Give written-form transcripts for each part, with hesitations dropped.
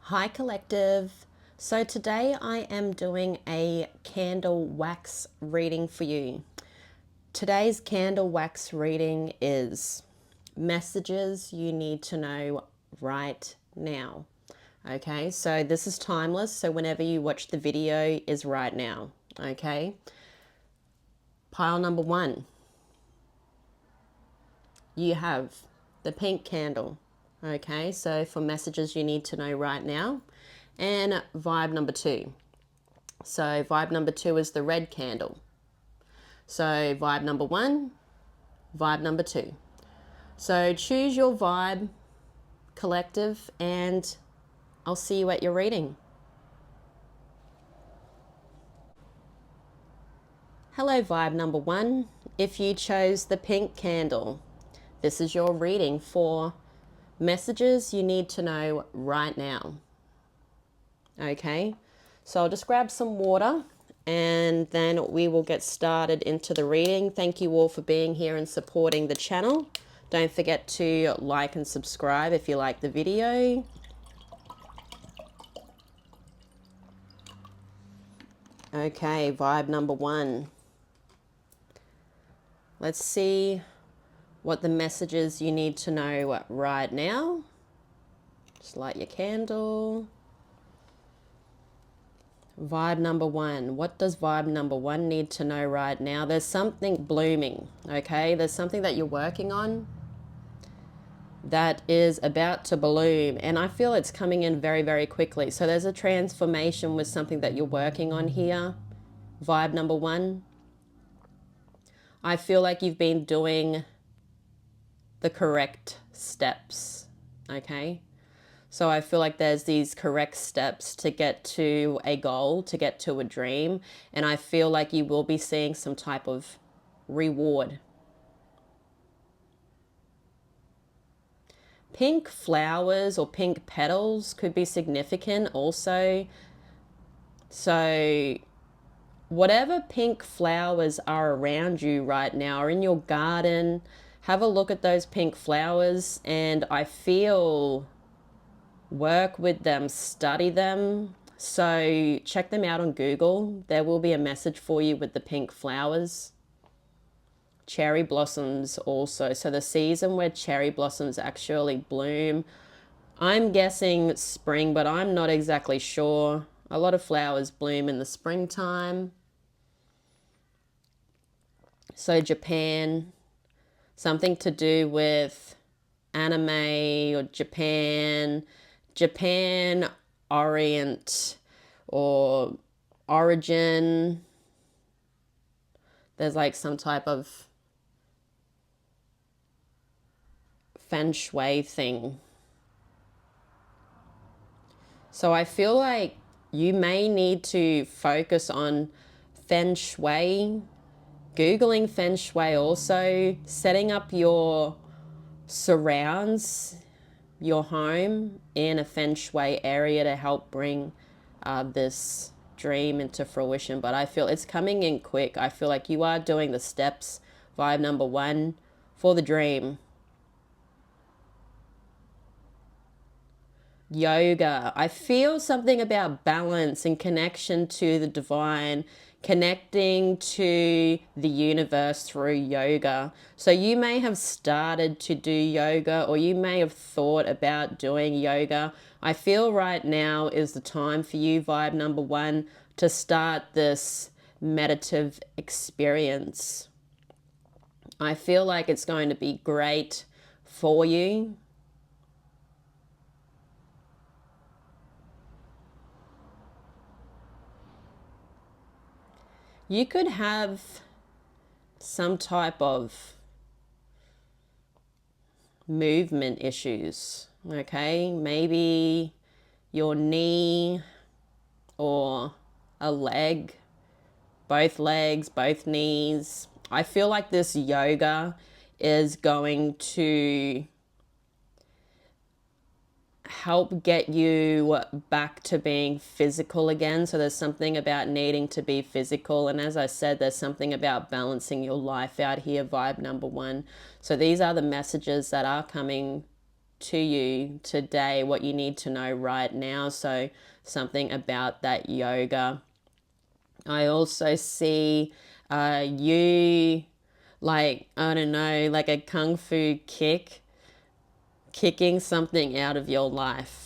Hi collective. So today I am doing a candle wax reading for you. Today's candle wax reading is messages you need to know right now. Okay, so this is timeless, so whenever you watch the video is right now. Okay, pile number one, you have the pink candle. Okay, so for messages you need to know right now. And vibe number two. So vibe number two is the red candle. So vibe number one, vibe number two. So choose your vibe, collective, and I'll see you at your reading. Hello, vibe number one. If you chose the pink candle, this is your reading for messages you need to know right now. Okay, so I'll just grab some water and then we will get started into the reading. Thank you all for being here and supporting the channel. Don't forget to like and subscribe if you like the video. Okay, vibe number one. Let's see what the messages you need to know right now. Just light your candle. Vibe number one. What does vibe number one need to know right now? There's something blooming, okay? There's something that you're working on that is about to bloom, and I feel it's coming in very, very quickly. So there's a transformation with something that you're working on here. Vibe number one. I feel like you've been doing the correct steps, okay? So I feel like there's these correct steps to get to a goal, to get to a dream. And I feel like you will be seeing some type of reward. Pink flowers or pink petals could be significant also. So whatever pink flowers are around you right now or in your garden, have a look at those pink flowers, and I feel work with them, study them. So check them out on Google. There will be a message for you with the pink flowers. Cherry blossoms also. So the season where cherry blossoms actually bloom. I'm guessing spring, but I'm not exactly sure. A lot of flowers bloom in the springtime. So Japan, something to do with anime or Japan Orient or origin. There's like some type of feng shui thing. So I feel like you may need to focus on feng shui, Googling feng shui also, setting up your surrounds, your home in a feng shui area to help bring this dream into fruition. But I feel it's coming in quick. I feel like you are doing the steps, vibe number one, for the dream. Yoga. I feel something about balance and connection to the divine, connecting to the universe through yoga. So you may have started to do yoga, or you may have thought about doing yoga. I feel right now is the time for you, vibe number one, to start this meditative experience. I feel like it's going to be great for you. You could have some type of movement issues, okay? Maybe your knee or a leg, both legs, both knees. I feel like this yoga is going to help get you back to being physical again. So there's something about needing to be physical, and as I said, there's something about balancing your life out here, vibe number one. So these are the messages that are coming to you today, what you need to know right now. So something about that yoga. I also see you, like, I don't know, like a kung fu kicking something out of your life.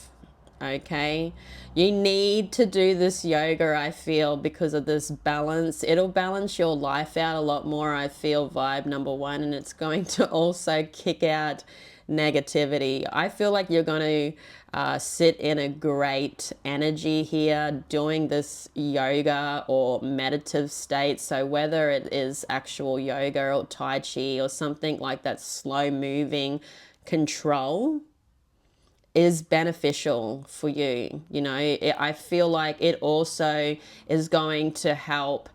Okay, you need to do this yoga, I feel, because of this balance. It'll balance your life out a lot more, I feel, vibe number one, and it's going to also kick out negativity. I feel like you're going to sit in a great energy here doing this yoga or meditative state. So whether it is actual yoga or tai chi or something like that, slow moving control is beneficial for you. You know, I feel like it also is going to help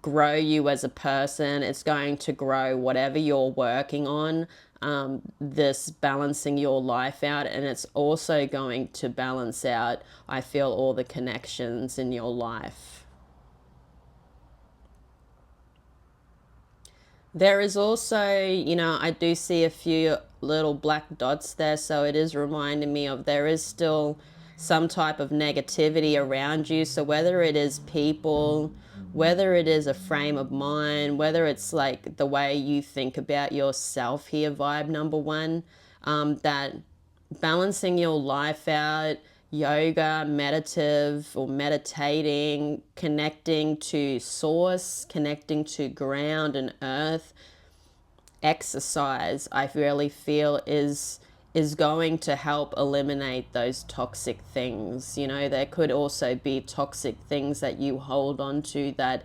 grow you as a person. It's going to grow whatever you're working on, this balancing your life out. And it's also going to balance out, I feel, all the connections in your life. There is also, you know, I do see a few little black dots there, so it is reminding me of there is still some type of negativity around you. So whether it is people, whether it is a frame of mind, whether it's like the way you think about yourself here, vibe number one, that balancing your life out, yoga, meditative or meditating, connecting to source, connecting to ground and earth, exercise, I really feel is going to help eliminate those toxic things. You know, there could also be toxic things that you hold on to that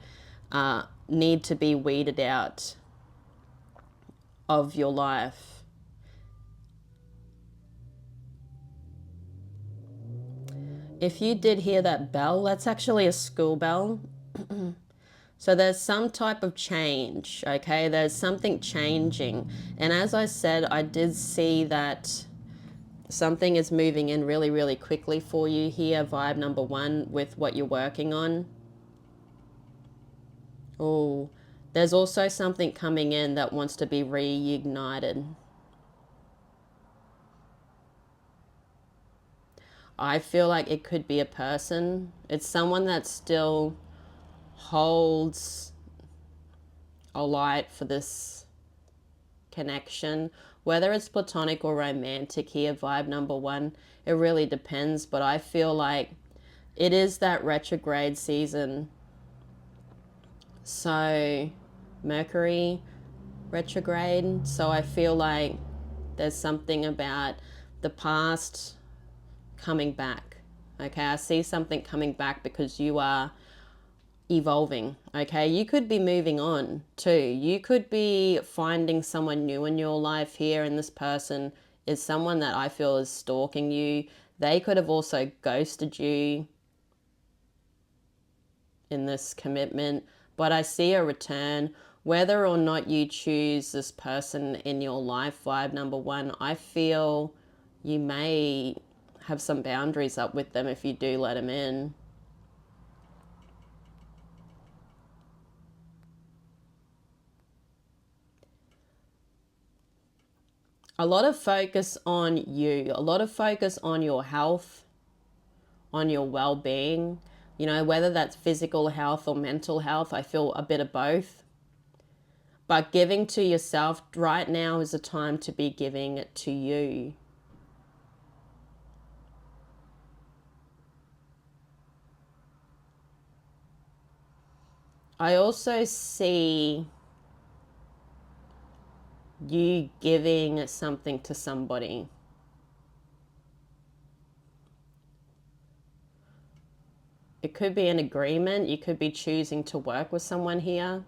need to be weeded out of your life. If you did hear that bell, that's actually a school bell. So there's some type of change, okay? There's something changing. And as I said, I did see that something is moving in really, really quickly for you here, vibe number one, with what you're working on. Oh, there's also something coming in that wants to be reignited. I feel like it could be a person. It's someone that still holds a light for this connection, whether it's platonic or romantic here, vibe number one, it really depends. But I feel like it is that retrograde season. So Mercury retrograde. So I feel like there's something about the past coming back. Okay, I see something coming back because you are evolving. Okay, you could be moving on too. You could be finding someone new in your life here, and this person is someone that I feel is stalking you. They could have also ghosted you in this commitment, but I see a return. Whether or not you choose this person in your life, vibe number one, I feel you may have some boundaries up with them if you do let them in. A lot of focus on you, a lot of focus on your health, on your well-being, you know, whether that's physical health or mental health. I feel a bit of both. But giving to yourself right now is a time to be giving it to you. I also see you giving something to somebody. It could be an agreement. You could be choosing to work with someone here,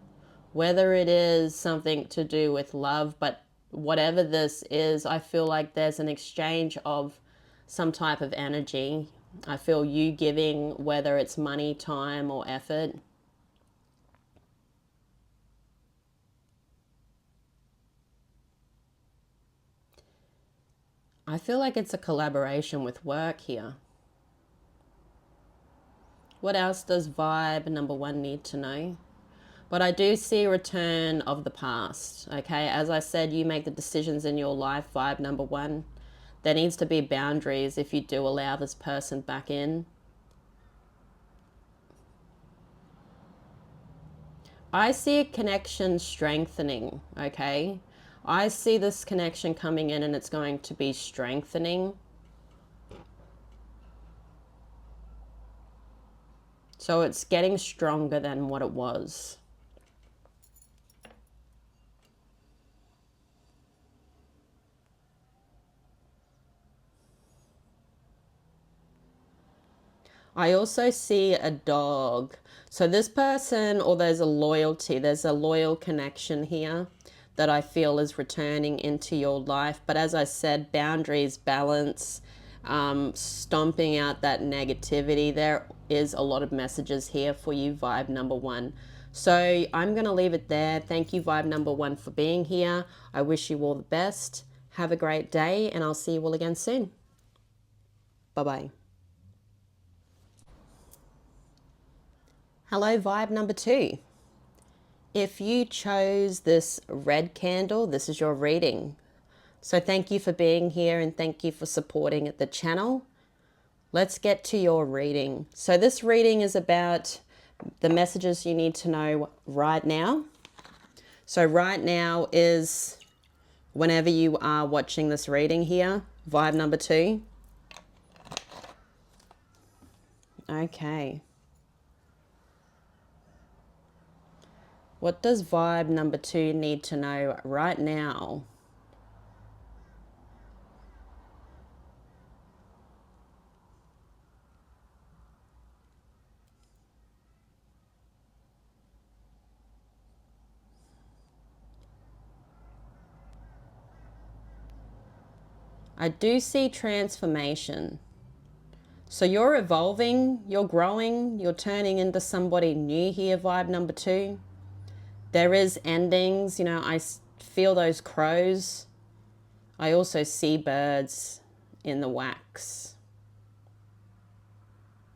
whether it is something to do with love, but whatever this is, I feel like there's an exchange of some type of energy. I feel you giving, whether it's money, time, or effort. I feel like it's a collaboration with work here. What else does vibe number one need to know? But I do see a return of the past, okay? As I said, you make the decisions in your life, vibe number one. There needs to be boundaries if you do allow this person back in. I see a connection strengthening, okay? I see this connection coming in and it's going to be strengthening. So it's getting stronger than what it was. I also see a dog. So this person, or there's a loyalty, there's a loyal connection here that I feel is returning into your life. But as I said, boundaries, balance, stomping out that negativity. There is a lot of messages here for you, vibe number one. So I'm going to leave it there. Thank you, vibe number one, for being here. I wish you all the best. Have a great day, and I'll see you all again soon. Bye-bye. Hello, vibe number two. If you chose this red candle, this is your reading. So thank you for being here and thank you for supporting the channel. Let's get to your reading. So this reading is about the messages you need to know right now. So right now is whenever you are watching this reading here, vibe number two. Okay. What does vibe number two need to know right now? I do see transformation. So you're evolving, you're growing, you're turning into somebody new here, vibe number two. There is endings, you know, I feel those crows. I also see birds in the wax.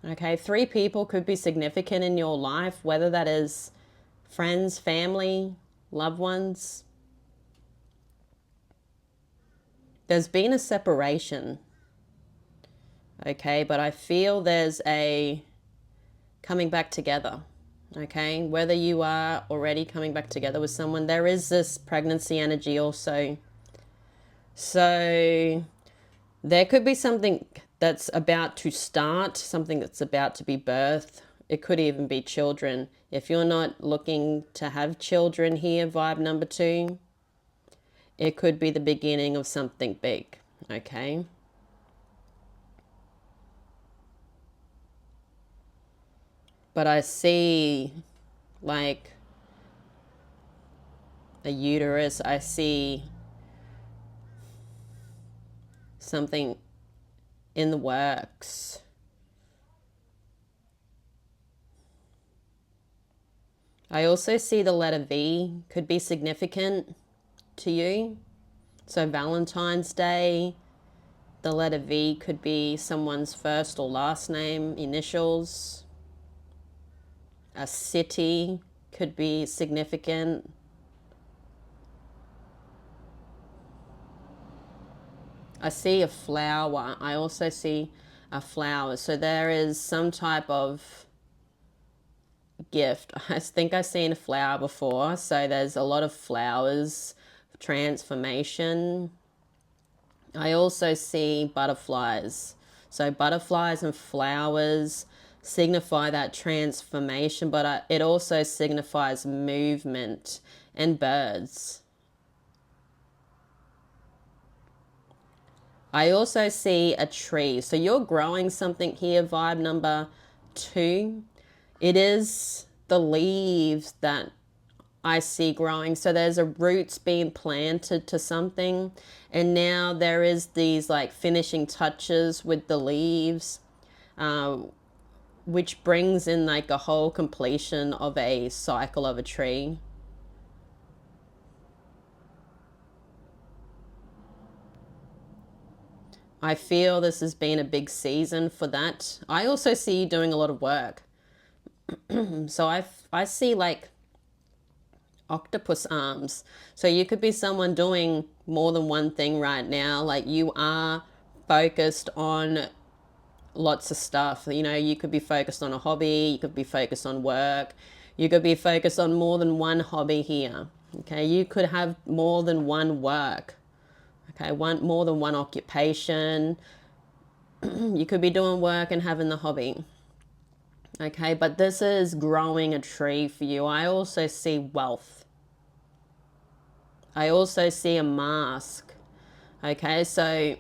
Okay, 3 people could be significant in your life, whether that is friends, family, loved ones. There's been a separation. Okay, but I feel there's a coming back together. Okay, whether you are already coming back together with someone, there is this pregnancy energy also. So there could be something that's about to start, something that's about to be birthed. It could even be children. If you're not looking to have children here, vibe number two, it could be the beginning of something big, okay? But I see like a uterus. I see something in the works. I also see the letter V could be significant to you. So Valentine's Day, the letter V could be someone's first or last name, initials. A city could be significant. I see a flower. I also see a flower. So there is some type of gift. I think I've seen a flower before. So there's a lot of flowers, transformation. I also see butterflies. So butterflies and flowers signify that transformation, but it also signifies movement, and birds. I also see a tree. So you're growing something here, vibe number two. It is the leaves that I see growing. So there's a roots being planted to something, and now there is these like finishing touches with the leaves, which brings in like a whole completion of a cycle of a tree. I feel this has been a big season for that. I also see you doing a lot of work. So I see like octopus arms. So you could be someone doing more than one thing right now. Like you are focused on lots of stuff. You know, you could be focused on a hobby, you could be focused on work, you could be focused on more than one hobby here. Okay, you could have more than one work. Okay, more than one occupation. You could be doing work and having the hobby. Okay, but this is growing a tree for you. I also see wealth. I also see a mask. Okay, so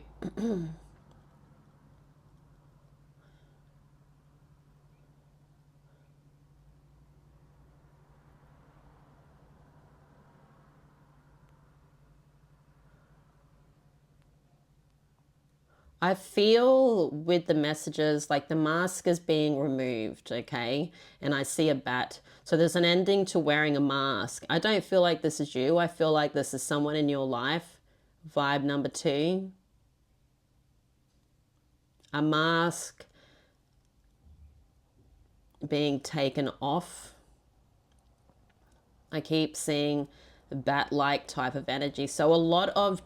I feel with the messages like the mask is being removed, okay? And I see a bat. So there's an ending to wearing a mask. I don't feel like this is you. I feel like this is someone in your life. Vibe number 2. A mask being taken off. I keep seeing bat-like type of energy. So a lot of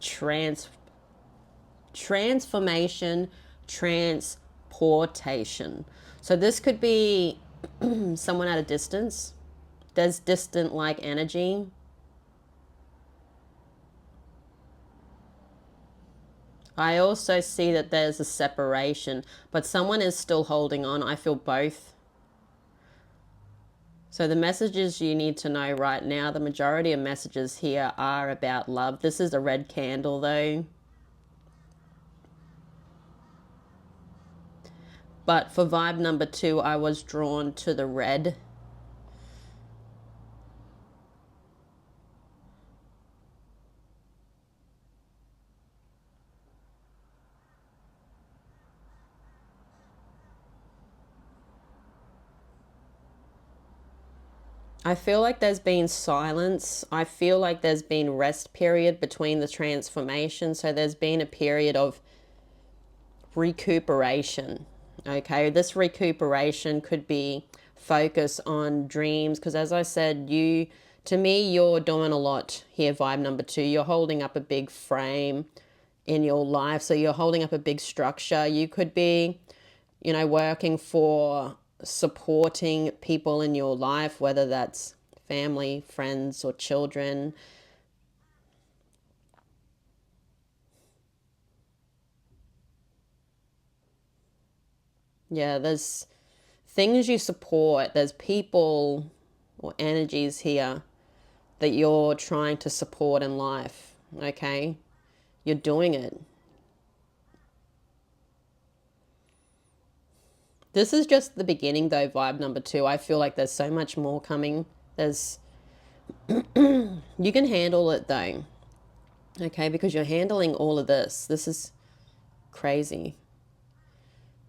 transformation, transportation. So this could be someone at a distance. There's distant like energy. I also see that there's a separation, but someone is still holding on. I feel both. So the messages you need to know right now, the majority of messages here are about love. This is a red candle though. But for vibe number 2, I was drawn to the red. I feel like there's been silence. I feel like there's been rest period between the transformation. So there's been a period of recuperation. Okay, this recuperation could be focus on dreams, because as I said, to me, you're doing a lot here, vibe number 2. You're holding up a big frame in your life. So you're holding up a big structure. You could be, you know, working for supporting people in your life, whether that's family, friends, or children. Yeah, there's things you support. There's people or energies here that you're trying to support in life. Okay, you're doing it. This is just the beginning though, vibe number 2. I feel like there's so much more coming. There's you can handle it though. Okay, because you're handling all of this. This is crazy.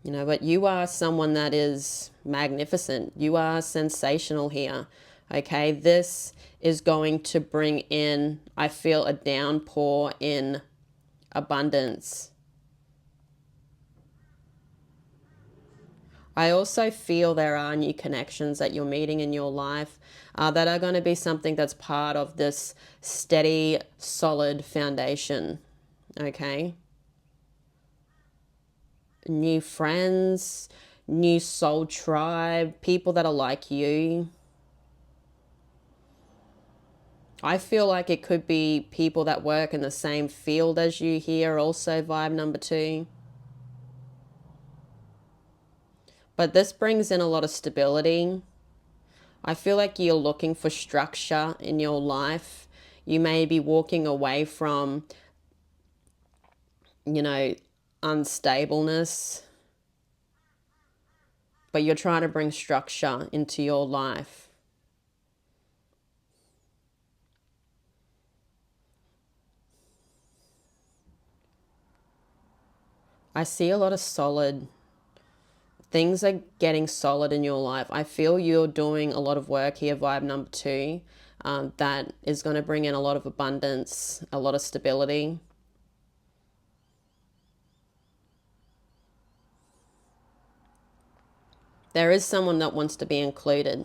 You know, but you are someone that is magnificent. You are sensational here. Okay, this is going to bring in, I feel, a downpour in abundance. I also feel there are new connections that you're meeting in your life that are going to be something that's part of this steady, solid foundation. Okay. New friends, new soul tribe, people that are like you. I feel like it could be people that work in the same field as you here, also vibe number 2. But this brings in a lot of stability. I feel like you're looking for structure in your life. You may be walking away from, you know, unstableness, but you're trying to bring structure into your life. I see a lot of solid things are getting solid in your life. I feel you're doing a lot of work here, vibe number 2, that is going to bring in a lot of abundance, a lot of stability. There is someone that wants to be included.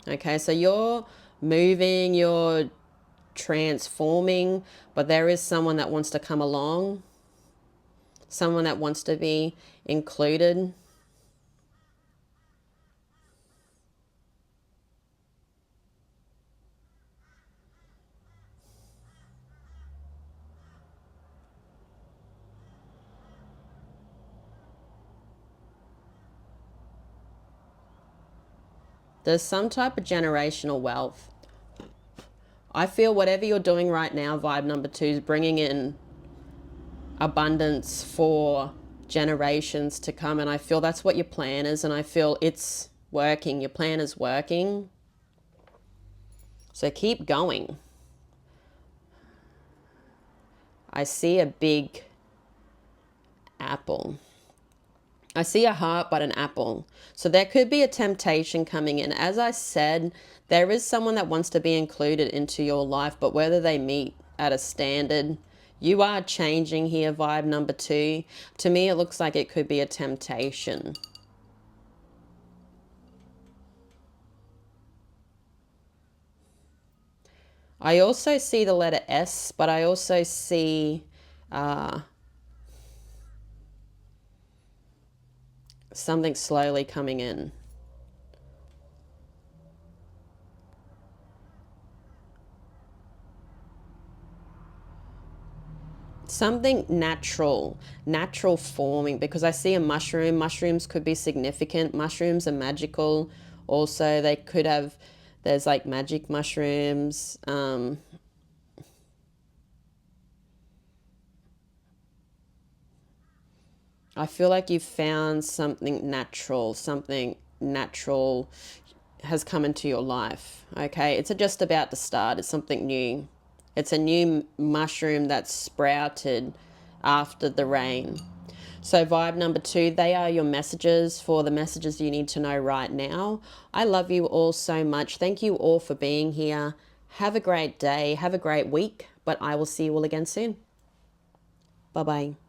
Okay, so you're moving, you're transforming, but there is someone that wants to come along. someone that wants to be included. There's some type of generational wealth. I feel whatever you're doing right now, vibe number 2, is bringing in abundance for generations to come. And I feel that's what your plan is. And I feel it's working. Your plan is working. So keep going. I see a big apple. I see a heart, but an apple. So there could be a temptation coming in. As I said, there is someone that wants to be included into your life, but whether they meet at a standard, you are changing here, vibe number 2. To me, it looks like it could be a temptation. I also see the letter S, but I also see something slowly coming in. Something natural forming, because I see a mushroom. Mushrooms could be significant. Mushrooms are magical. Also, they could have, there's like magic mushrooms. I feel like you've found something natural has come into your life. Okay, it's just about to start. It's something new. It's a new mushroom that's sprouted after the rain. So vibe number 2, they are your messages for the messages you need to know right now. I love you all so much. Thank you all for being here. Have a great day. Have a great week. But I will see you all again soon. Bye-bye.